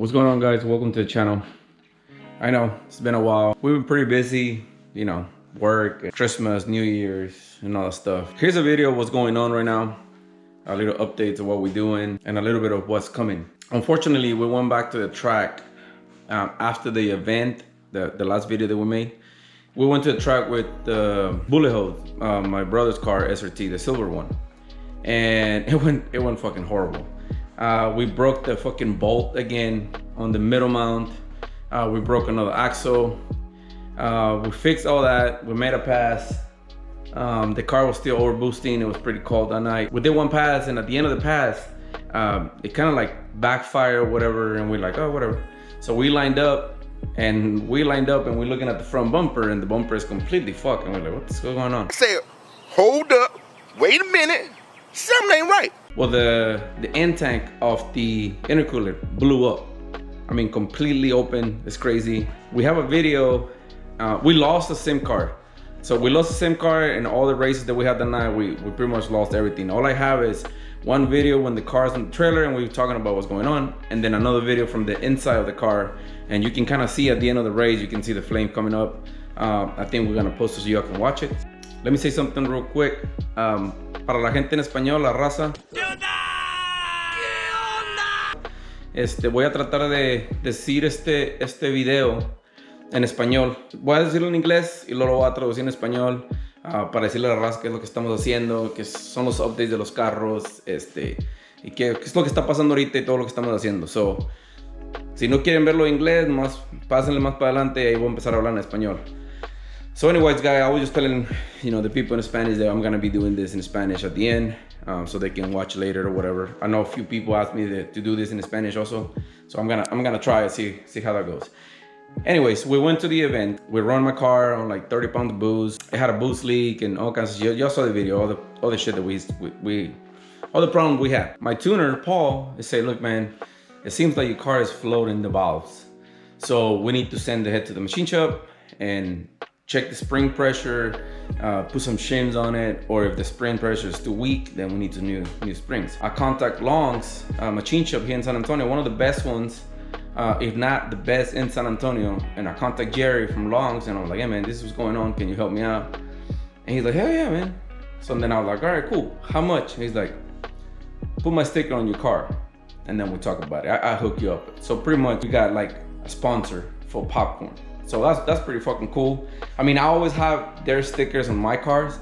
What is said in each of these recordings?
What's going on, guys? Welcome to the channel. I know it's been a while. We've been pretty busy, you know, work, Christmas, New Year's, and all that stuff. Here's a video of what's going on right now, a little updates of what we're doing, and a little bit of what's coming. Unfortunately, we went back to the track after the event, the last video that we made. We went to the track with the bullet holes, my brother's car, SRT, the silver one, and it went fucking horrible. We broke the fucking bolt again on the middle mount. We broke another axle. We fixed all that. We made a pass. The car was still over boosting. It was pretty cold that night. We did one pass, and at the end of the pass, it kind of like backfired or whatever, and we're like, oh, whatever. So we lined up, and we're looking at the front bumper, and the bumper is completely fucked, and we're like, what's going on? I said, hold up, wait a minute, something ain't right. Well, the end tank of the intercooler blew up. I mean, completely open. It's crazy. We have a video. We lost the SIM card. So we lost the SIM card, and all the races that we had that night, we pretty much lost everything. All I have is one video when the car's in the trailer and we were talking about what's going on, and then another video from the inside of the car. And you can kind of see at the end of the race, you can see the flame coming up. I think we're gonna post it so you can watch it. Let me say something real quick. Para la gente en español, la raza. Voy a tratar de decir este video en español. Voy a decirlo en inglés y luego lo voy a traducir en español para decirle a la raza qué es lo que estamos haciendo, qué son los updates de los carros, y qué es lo que está pasando ahorita y todo lo que estamos haciendo. So, si no quieren verlo en inglés, pásenle más para adelante y ahí voy a empezar a hablar en español. So anyways, guys, I was just telling, you know, the people in Spanish that I'm gonna be doing this in Spanish at the end, so they can watch later or whatever. I know a few people asked me to do this in Spanish also, so I'm gonna try it, see how that goes. Anyways, we went to the event. We run my car on like 30 pounds of booze. It had a boost leak and all kinds of. Y'all saw the video, all the shit that all the problems we had. My tuner Paul is saying, look, man, it seems like your car is floating the valves, so we need to send the head to the machine shop and check the spring pressure, put some shims on it, or if the spring pressure is too weak, then we need to new springs. I contact Long's machine shop here in San Antonio, one of the best ones, if not the best in San Antonio. And I contact Jerry from Long's, and I was like, hey man, this is what's going on, can you help me out? And he's like, hell yeah, man. So then I was like, all right, cool, how much? And he's like, put my sticker on your car, and then we talk about it. I hook you up. So pretty much we got like a sponsor for popcorn. So that's pretty fucking cool. I mean, I always have their stickers on my cars,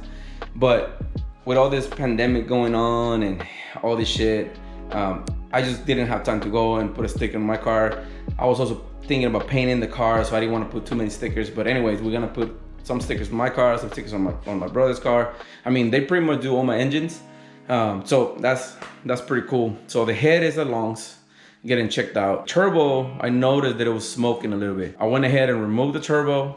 but with all this pandemic going on and all this shit, I just didn't have time to go and put a sticker on my car. I was also thinking about painting the car, so I didn't want to put too many stickers. But anyways, we're gonna put some stickers on my car, some stickers on my brother's car. I mean, they pretty much do all my engines. So that's pretty cool. So the head is at Long's, getting checked out. Turbo, I noticed that it was smoking a little bit. I went ahead and removed the turbo,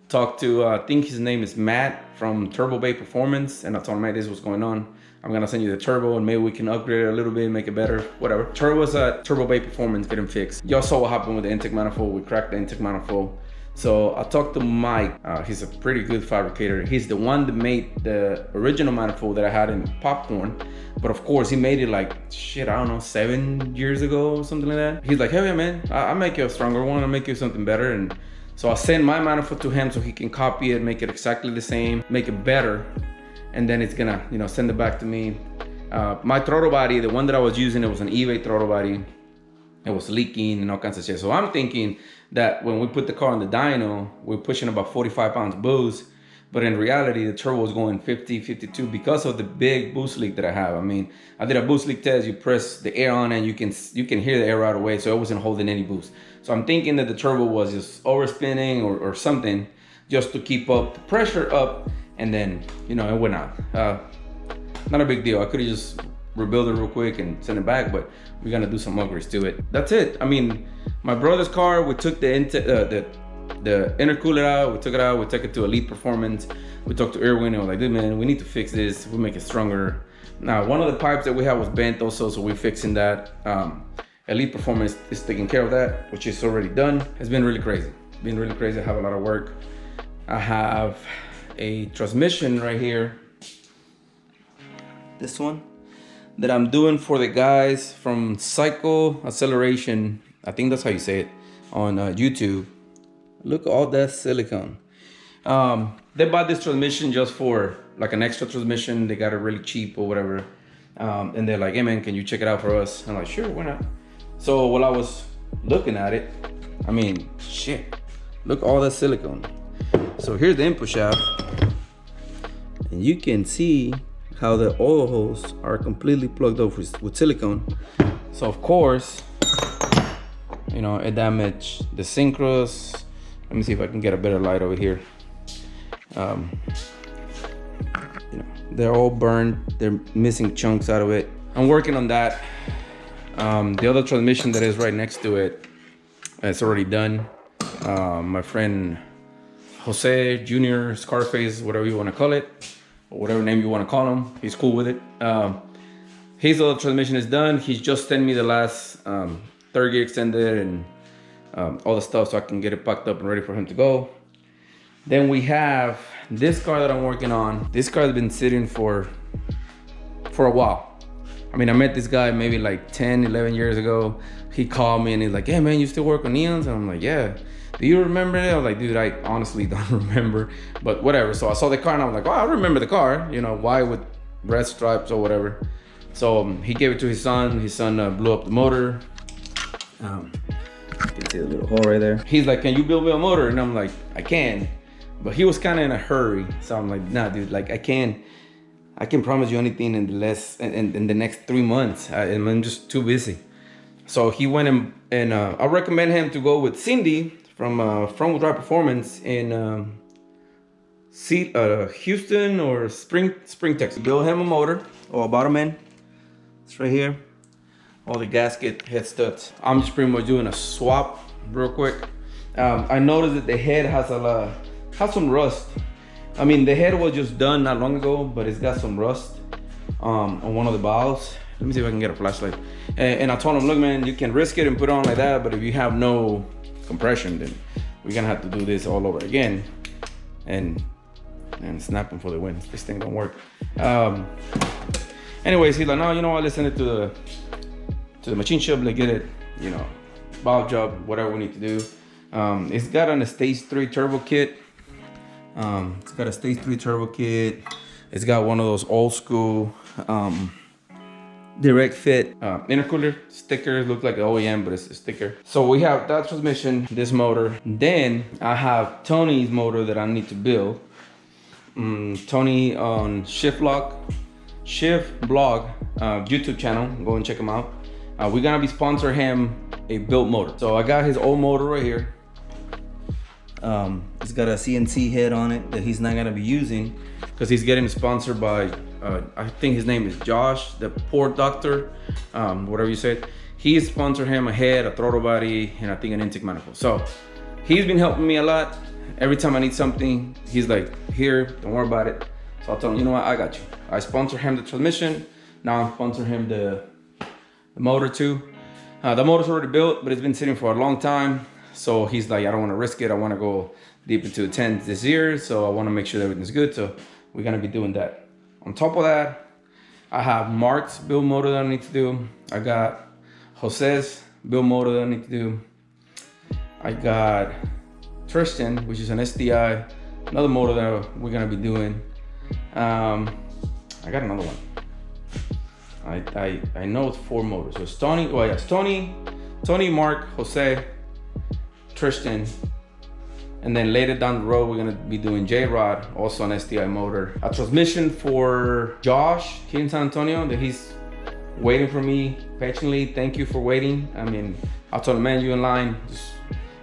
talked to, I think his name is Matt from Turbo Bay Performance, and I told him, hey, this is what's going on. I'm gonna send you the turbo and maybe we can upgrade it a little bit, make it better, whatever. Turbo's at Turbo Bay Performance, getting fixed. Y'all saw what happened with the intake manifold. We cracked the intake manifold. So I talked to Mike. He's a pretty good fabricator. He's the one that made the original manifold that I had in popcorn. But of course, he made it like, shit, I don't know, 7 years ago or something like that. He's like, hell yeah, man, I'll make you a stronger one. I'll make you something better. And so I sent my manifold to him so he can copy it, make it exactly the same, make it better. And then it's gonna, you know, send it back to me. My throttle body, the one that I was using, it was an eBay throttle body. It was leaking and all kinds of shit. So I'm thinking that when we put the car on the dyno, we're pushing about 45 pounds boost. But in reality, the turbo was going 50, 52 because of the big boost leak that I have. I mean, I did a boost leak test. You press the air on and you can hear the air right away. So it wasn't holding any boost. So I'm thinking that the turbo was just overspinning or something just to keep up the pressure up. And then, you know, it went out. Not a big deal. I could have just rebuild it real quick and send it back, but we're gonna do some upgrades to it. That's it. I mean, my brother's car, we took the intercooler out, we took it to Elite Performance. We talked to Erwin and was like, dude, man, we need to fix this. We make it stronger. Now, one of the pipes that we had was bent also, so we're fixing that. Elite Performance is taking care of that, which is already done. It's been really crazy. It's been really crazy. I have a lot of work. I have a transmission right here. This one that I'm doing for the guys from Cycle Acceleration I think that's how you say it on YouTube. Look at all that silicone. They bought this transmission just for like an extra transmission. They got it really cheap or whatever. And they're like, hey man, can you check it out for us? I'm like, sure, why not? So while I was looking at it, I mean, shit, look all that silicone. So here's the input shaft. And you can see how the oil holes are completely plugged up with silicone. So of course, you know, it damaged the synchros. Let me see if I can get a better light over here. You know, they're all burned. They're missing chunks out of it. I'm working on that. The other transmission that is right next to it, it's already done. My friend Jose Jr., Scarface, whatever you want to call it, or whatever name you want to call him, he's cool with it. His other transmission is done. He's just sent me the last third gear extended and all the stuff so I can get it packed up and ready for him to go. Then we have this car that I'm working on. This car has been sitting for a while. I mean, I met this guy maybe like 10, 11 years ago. He called me and he's like, hey man, you still work on neons? And I'm like, yeah. Do you remember it? I was like, dude, I honestly don't remember, but whatever. So I saw the car and I was like, oh, I remember the car, you know, white with red stripes or whatever. So he gave it to his son. His son blew up the motor. You can see the little hole right there. He's like, can you build me a motor? And I'm like, I can. But he was kind of in a hurry. So I'm like, nah, dude, like I can promise you anything in the next 3 months. I'm just too busy. So he went and I recommend him to go with Cindy from Front Wheel Drive Performance in Houston or Spring, Texas. Build him a motor or a bottom end. It's right here. All the gasket head studs. I'm just pretty much doing a swap real quick. I noticed that the head has some rust. I mean, the head was just done not long ago, but it's got some rust on one of the valves. Let me see if I can get a flashlight. And I told him, look man, you can risk it and put it on like that, but if you have no compression, then we're gonna have to do this all over again and snapping for the win. This thing don't work. Anyways, he's like, no, you know what, let's send it to the machine shop, let's get it, you know, valve job, whatever we need to do. It's got a stage 3 turbo kit. It's got one of those old school direct fit intercooler stickers. Look like an OEM, but it's a sticker. So we have that transmission, this motor. Then I have Tony's motor that I need to build. Tony on Shift Blog YouTube channel. Go and check him out. We're gonna be sponsoring him a built motor. So I got his old motor right here. It's got a CNC head on it that he's not gonna be using because he's getting sponsored by I think his name is Josh, the poor doctor, whatever you said. He's sponsored him a head, a throttle body, and I think an intake manifold. So he's been helping me a lot. Every time I need something, he's like, here, don't worry about it. So I told him, you know what, I got you. I sponsor him the transmission. Now I'm sponsoring him the motor too. The motor's already built, but it's been sitting for a long time. So he's like, I don't want to risk it. I want to go deep into the 10s this year. So I want to make sure that everything's good. So we're going to be doing that. On top of that, I have Mark's build motor that I need to do. I got Jose's build motor that I need to do. I got Tristan, which is an SDI, another motor that we're going to be doing. I got another one. I know it's 4 motors. So it's Tony, well, yes, Tony, Mark, Jose, Tristan, and then later down the road we're gonna be doing J-Rod, also an STI motor. A transmission for Josh here in San Antonio that he's waiting for me patiently. Thank you for waiting. I mean, I told him, man, you in line,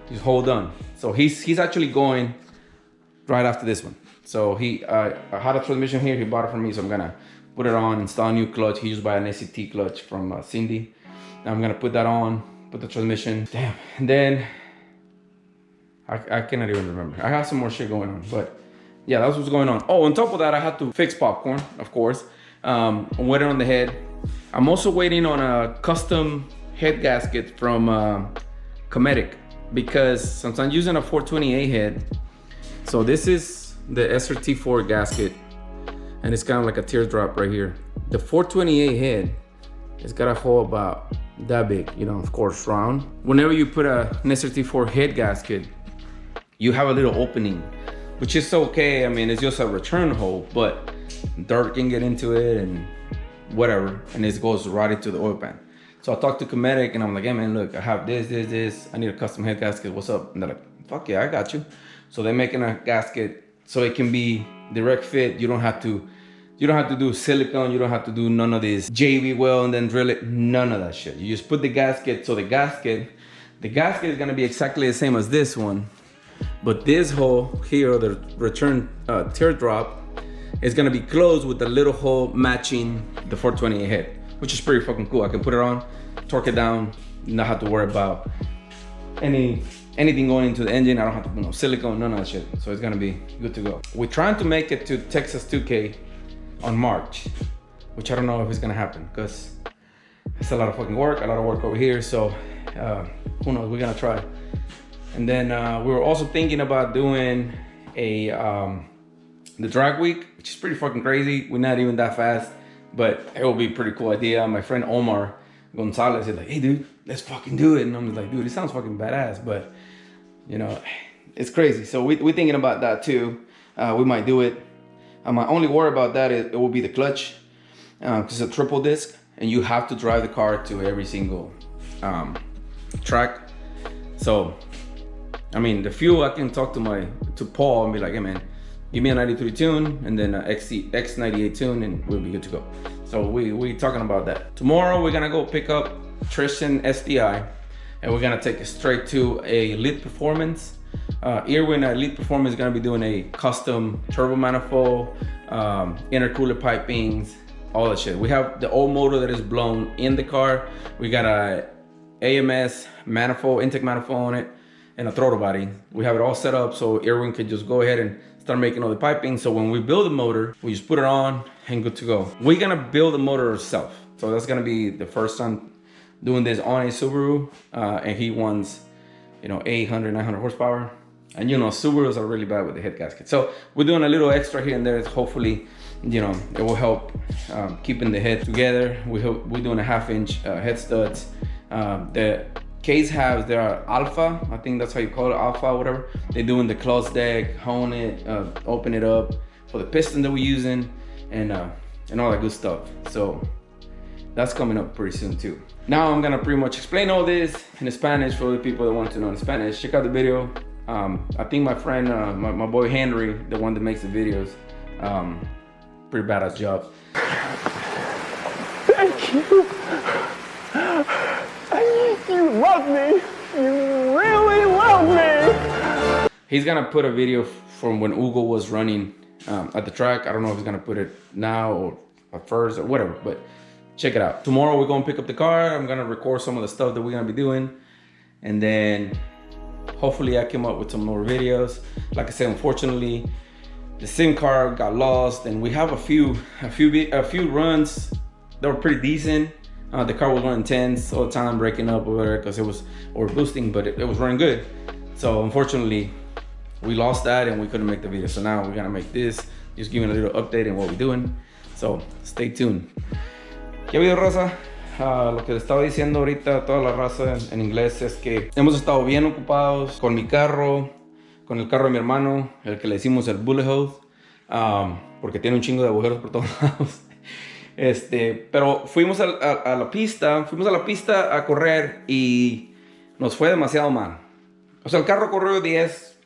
just hold on. So he's actually going right after this one. So I had a transmission here, he bought it for me, so I'm gonna put it on, install a new clutch. He used by an SCT clutch from Cindy. Now I'm gonna put that on, put the transmission. Damn, and then I cannot even remember. I have some more shit going on, but yeah, that's what's going on. Oh, on top of that, I had to fix popcorn, of course. I'm waiting on the head. I'm also waiting on a custom head gasket from Cometic because since I'm using a 420A head, so this is the SRT4 gasket, and it's kind of like a teardrop right here. The 420A head, it's got a hole about that big, you know, of course, round. Whenever you put a an SRT4 head gasket, you have a little opening, which is okay. I mean, it's just a return hole, but dirt can get into it and whatever, and it goes right into the oil pan. So I talked to Comedic and I'm like, hey man, look, I have this. I need a custom head gasket. What's up? And they're like, fuck yeah, I got you. So they're making a gasket so it can be direct fit. You don't have to do silicone. You don't have to do none of this JV weld and then drill it. None of that shit. You just put the gasket. So the gasket is gonna be exactly the same as this one, but this hole here, the return teardrop, is gonna be closed with the little hole matching the 428 head, which is pretty fucking cool. I can put it on, torque it down, not have to worry about anything going into the engine. I don't have to put no silicone, none of that shit. So it's gonna be good to go. We're trying to make it to Texas 2K on March, which I don't know if it's gonna happen because it's a lot of fucking work, over here. So who knows, we're gonna try. And then we were also thinking about doing the drag week, which is pretty fucking crazy. We're not even that fast, but it will be a pretty cool idea. My friend Omar Gonzalez is like, hey dude, let's fucking do it. And I'm like, dude, it sounds fucking badass, but you know, it's crazy. So we're thinking about that too. We might do it. My only worry about that is it will be the clutch, because it's a triple disc and you have to drive the car to every single track. So, I mean, the fuel, I can talk to Paul and be like, hey man, give me a 93 tune and then a X98 tune and we'll be good to go. So we talking about that. Tomorrow we're gonna go pick up Tristan SDI and we're gonna take it straight to a Elite Performance. Irwin at Elite Performance is gonna be doing a custom turbo manifold, intercooler pipings, all that shit. We have the old motor that is blown in the car. We got a AMS manifold, intake manifold on it, and a throttle body. We have it all set up so Irwin can just go ahead and start making all the piping. So when we build the motor, we just put it on and good to go. We're gonna build the motor ourselves. So that's gonna be the first time doing this on a Subaru, and he wants, you know, 800, 900 horsepower. And you know, Subarus are really bad with the head gasket. So we're doing a little extra here and there. Hopefully, you know, it will help keeping the head together. We're doing a 1/2-inch head studs. The case halves, they are alpha. I think that's how you call it, alpha or whatever. They're doing the closed deck, hone it, open it up for the piston that we're using, and all that good stuff. So that's coming up pretty soon too. Now I'm gonna pretty much explain all this in Spanish for the people that want to know in Spanish. Check out the video. I think my friend, my boy Henry, the one that makes the videos, pretty badass job. Thank you. You love me. You really love me. He's gonna put a video from when Hugo was running at the track. I don't know if he's gonna put it now or at first or whatever, but check it out. Tomorrow we're gonna pick up the car. I'm gonna record some of the stuff that we're gonna be doing, and then hopefully I came up with some more videos. Like I said, unfortunately, the SIM card got lost, and we have a few runs that were pretty decent. The car was running 10s all the time, breaking up or whatever, because it was boosting, but it was running good. So unfortunately, we lost that and we couldn't make the video. So now we're gonna make this, just giving a little update on what we're doing. So stay tuned. ¿Qué video, raza? Lo que les estaba diciendo ahorita a toda la raza en inglés es que hemos estado bien ocupados con mi carro, con el carro de mi hermano, el que le decimos el bullet hole, porque tiene un chingo de agujeros por todos lados. Pero fuimos a la pista a correr y nos fue demasiado mal. O sea, el carro corrió 10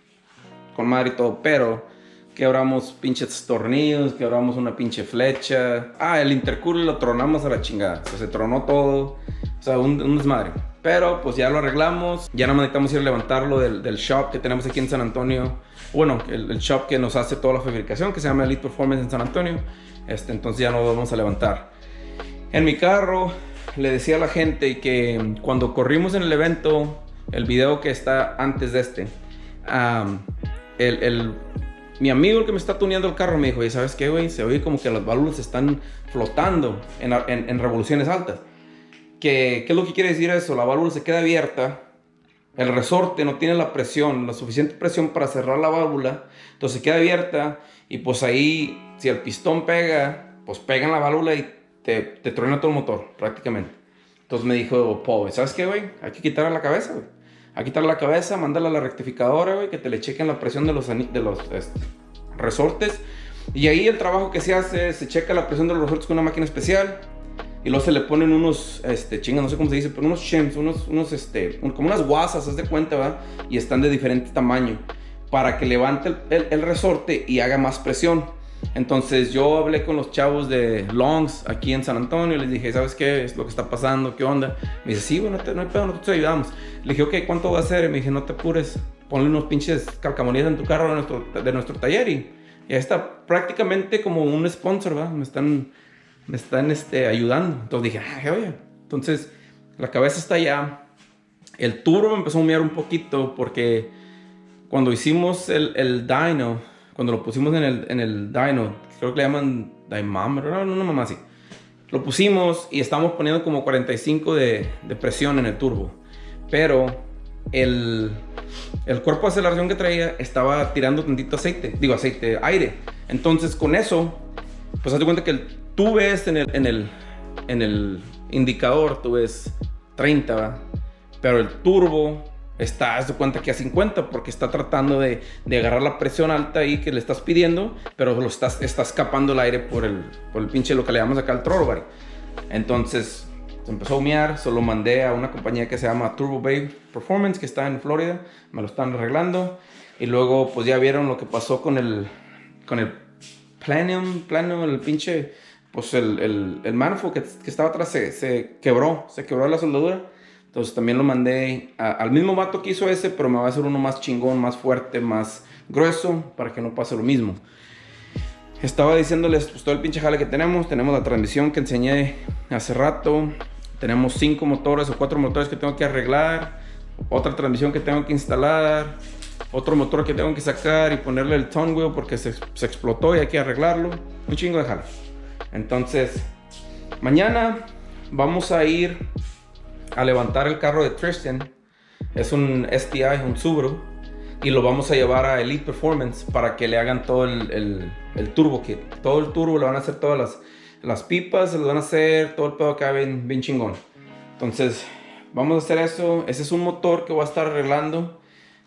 con madre y todo, pero quebramos pinches tornillos, quebramos una pinche flecha. El intercooler lo tronamos a la chingada. O sea, se tronó todo. O sea, un desmadre. Pero pues ya lo arreglamos. Ya no necesitamos ir a levantarlo del shop que tenemos aquí en San Antonio. Bueno, el shop que nos hace toda la fabricación, que se llama Elite Performance en San Antonio. Entonces ya no lo vamos a levantar. En mi carro le decía a la gente que cuando corrimos en el evento, el video que está antes de este, mi amigo, el que me está tuneando el carro, me dijo, ¿sabes qué, güey? Se oye como que las válvulas están flotando en revoluciones altas. ¿Qué es lo que quiere decir eso? La válvula se queda abierta, el resorte no tiene la presión, la suficiente presión para cerrar la válvula, entonces se queda abierta y pues ahí, si el pistón pega, pues pega en la válvula y te truena todo el motor prácticamente. Entonces me dijo Paul, ¿sabes qué, güey? Hay que quitarle la cabeza, güey. Hay que quitarle la cabeza, mándala a la rectificadora, güey, que te le chequen la presión de los resortes. Y ahí el trabajo que se hace, se checa la presión de los resortes con una máquina especial. Y luego se le ponen unos, no sé cómo se dice, pero unos shims, como unas guasas, haz de cuenta, ¿verdad? Y están de diferente tamaño para que levante el resorte y haga más presión. Entonces yo hablé con los chavos de Longs aquí en San Antonio, les dije, ¿sabes qué es lo que está pasando? ¿Qué onda? Me dice, sí, bueno, no hay pedo, nosotros te ayudamos. Le dije, ok, ¿cuánto va a ser? Y me dije, no te apures, ponle unos pinches calcamonías en tu carro de nuestro taller y ya está prácticamente como un sponsor, ¿verdad? Me están ayudando. Entonces dije, oye, entonces la cabeza está allá. El turbo me empezó a humear un poquito porque cuando hicimos el dyno, cuando lo pusimos en el dyno, creo que le llaman dynamometer, no mamá, así. Lo pusimos y estábamos poniendo como 45 de presión en el turbo. Pero el cuerpo de aceleración que traía estaba tirando tantito aire. Entonces con eso, pues haz de cuenta que tú ves en el indicador, tú ves 30, ¿va? Pero el turbo está, haz de cuenta que a 50 porque está tratando de agarrar la presión alta ahí que le estás pidiendo, pero está escapando el aire por el pinche, lo que le llamamos acá el throttle body. Entonces se empezó a humear, solo mandé a una compañía que se llama Turbo Bay Performance, que está en Florida, me lo están arreglando. Y luego pues ya vieron lo que pasó con el Planium, el pinche, pues el manifold que estaba atrás se quebró la soldadura. Entonces también lo mandé al mismo vato que hizo ese, pero me va a hacer uno más chingón, más fuerte, más grueso, para que no pase lo mismo. Estaba diciéndoles pues todo el pinche jale que tenemos la transmisión que enseñé hace rato, tenemos 5 motores o 4 motores que tengo que arreglar, otra transmisión que tengo que instalar, otro motor que tengo que sacar y ponerle el tongue wheel porque se explotó y hay que arreglarlo, un chingo de jale. Entonces mañana vamos a ir a levantar el carro de Tristan, es un STI, un Subaru, y lo vamos a llevar a Elite Performance para que le hagan todo el turbo kit. Todo el turbo, le van a hacer todas las pipas, se lo van a hacer, todo el pedo acá bien chingón. Entonces vamos a hacer eso. Ese es un motor que voy a estar arreglando.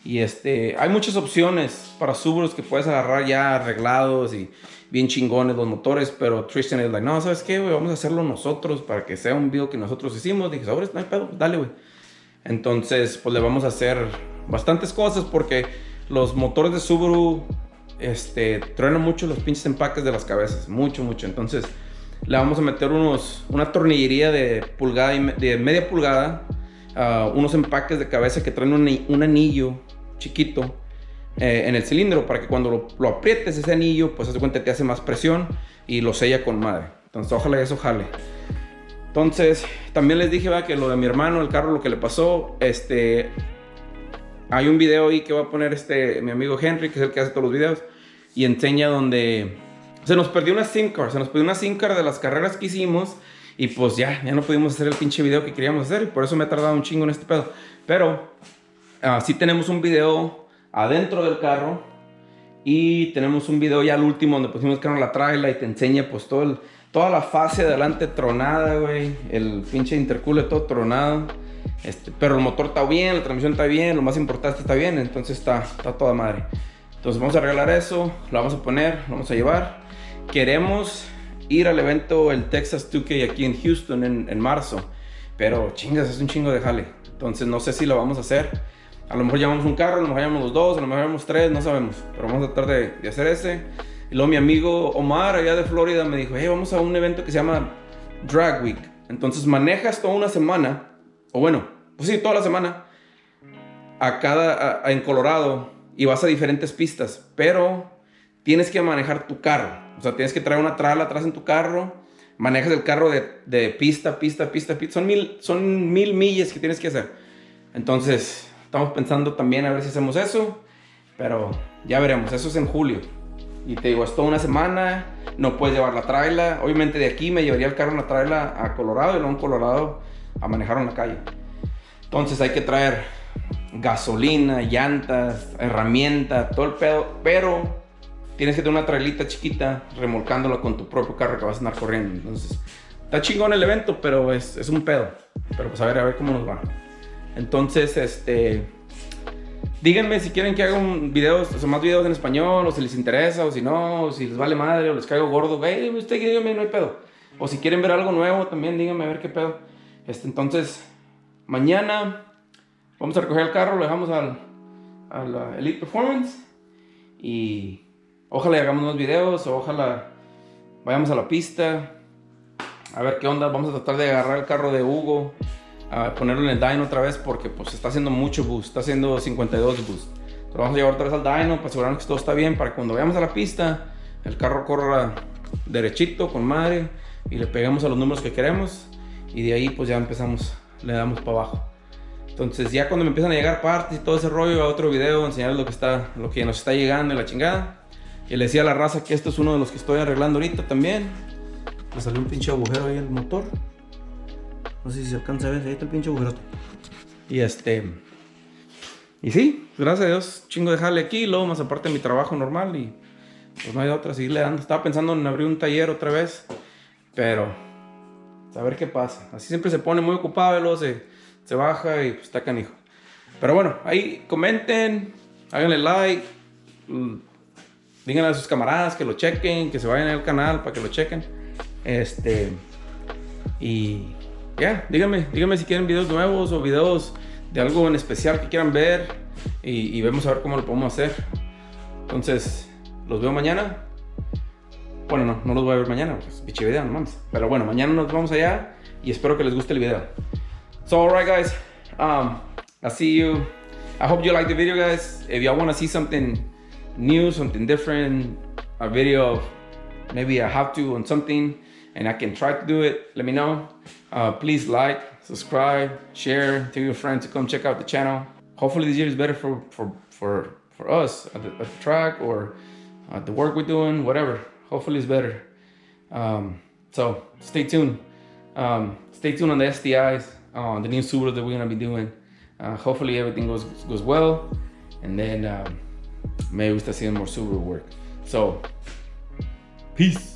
Y hay muchas opciones para Subarus que puedes agarrar ya arreglados y bien chingones los motores, pero Tristan es like, no, ¿sabes qué, güey? Vamos a hacerlo nosotros para que sea un video que nosotros hicimos. Dije, sobres, no hay pedo, dale, güey. Entonces, pues le vamos a hacer bastantes cosas porque los motores de Subaru truenan mucho los pinches empaques de las cabezas, mucho. Entonces, le vamos a meter una tornillería de media pulgada, unos empaques de cabeza que traen un anillo chiquito en el cilindro para que cuando lo aprietes ese anillo, pues haz de cuenta te hace más presión y lo sella con madre. Entonces ojalá eso jale. Entonces también les dije que lo de mi hermano, el carro, lo que le pasó, hay un video ahí que va a poner mi amigo Henry, que es el que hace todos los videos, y enseña donde se nos perdió una SIM card de las carreras que hicimos. Y pues ya no pudimos hacer el pinche video que queríamos hacer. Y por eso me he tardado un chingo en este pedo. Pero sí tenemos un video adentro del carro. Y tenemos un video ya al último donde pusimos el carro en la trailer. Y te enseña pues toda la fase de adelante tronada, güey. El pinche intercooler todo tronado. Pero el motor está bien, la transmisión está bien. Lo más importante está bien. Entonces está toda madre. Entonces vamos a arreglar eso. Lo vamos a poner, lo vamos a llevar. Queremos ir al evento, el Texas 2K aquí en Houston en marzo. Pero chingas, es un chingo de jale. Entonces no sé si lo vamos a hacer. A lo mejor llevamos un carro, a lo mejor llevamos los dos, a lo mejor llevamos tres, no sabemos. Pero vamos a tratar de hacer ese. Y luego mi amigo Omar allá de Florida me dijo, hey, vamos a un evento que se llama Drag Week. Entonces manejas toda una semana, o bueno, pues sí, toda la semana, en Colorado, y vas a diferentes pistas. Pero tienes que manejar tu carro. O sea, tienes que traer una trala atrás en tu carro. Manejas el carro de pista. Son mil millas que tienes que hacer. Entonces, estamos pensando también a ver si hacemos eso. Pero ya veremos. Eso es en julio. Y te digo, es toda una semana. No puedes llevar la trailer. Obviamente de aquí me llevaría el carro en la trailer a Colorado. Y luego en Colorado a manejar en la calle. Entonces hay que traer gasolina, llantas, herramienta, todo el pedo. Pero tienes que tener una trailita chiquita remolcándola con tu propio carro que vas a andar corriendo. Entonces está chingón el evento, pero es un pedo. Pero pues a ver cómo nos va. Entonces, díganme si quieren que haga más videos en español, o si les interesa, o si no, o si les vale madre, o les caigo gordo. Hey, usted dígame, no hay pedo. O si quieren ver algo nuevo también, díganme a ver qué pedo. Entonces, mañana vamos a recoger el carro, lo dejamos al Elite Performance. Y ojalá hagamos unos videos, o ojalá vayamos a la pista. A ver qué onda, vamos a tratar de agarrar el carro de Hugo, a ponerlo en el dyno otra vez, porque pues está haciendo mucho boost, está haciendo 52 boost. Entonces vamos a llevar otra vez al dyno para asegurarnos que todo está bien, para que cuando vayamos a la pista el carro corra derechito, con madre, y le peguemos a los números que queremos, y de ahí pues ya empezamos, le damos para abajo. Entonces ya cuando me empiezan a llegar partes y todo ese rollo, a otro video, enseñarles lo que nos está llegando y la chingada. Y le decía a la raza que esto es uno de los que estoy arreglando ahorita también. Me salió un pinche agujero ahí en el motor. No sé si se alcanza a ver, ahí está el pinche agujero. Y sí, gracias a Dios, chingo de jale aquí, luego más aparte de mi trabajo normal, y pues no hay otra, seguirle dando. Estaba pensando en abrir un taller otra vez, pero a ver qué pasa. Así siempre se pone muy ocupado y luego se baja y pues está canijo. Pero bueno, ahí comenten, háganle like, díganle a sus camaradas que lo chequen, que se vayan al canal para que lo chequen. Y ya, díganme si quieren videos nuevos o videos de algo en especial que quieran ver, y vemos a ver cómo lo podemos hacer. Entonces, los veo mañana. Bueno, no los voy a ver mañana, pues pinche video, no mames. Pero bueno, mañana nos vamos allá y espero que les guste el video. So, alright guys, I'll see you. I hope you like the video, guys. If y'all want to see something new, something different, a video of maybe a how-to on something, and I can try to do it, let me know. Please like, subscribe, share, tell your friends to come check out the channel. Hopefully this year is better for us at the track, or at the work we're doing, whatever. Hopefully it's better. So stay tuned. Stay tuned on the STIs, the new Subaru that we're gonna be doing. Hopefully everything goes well, and then maybe we start seeing more Subaru work. So, peace.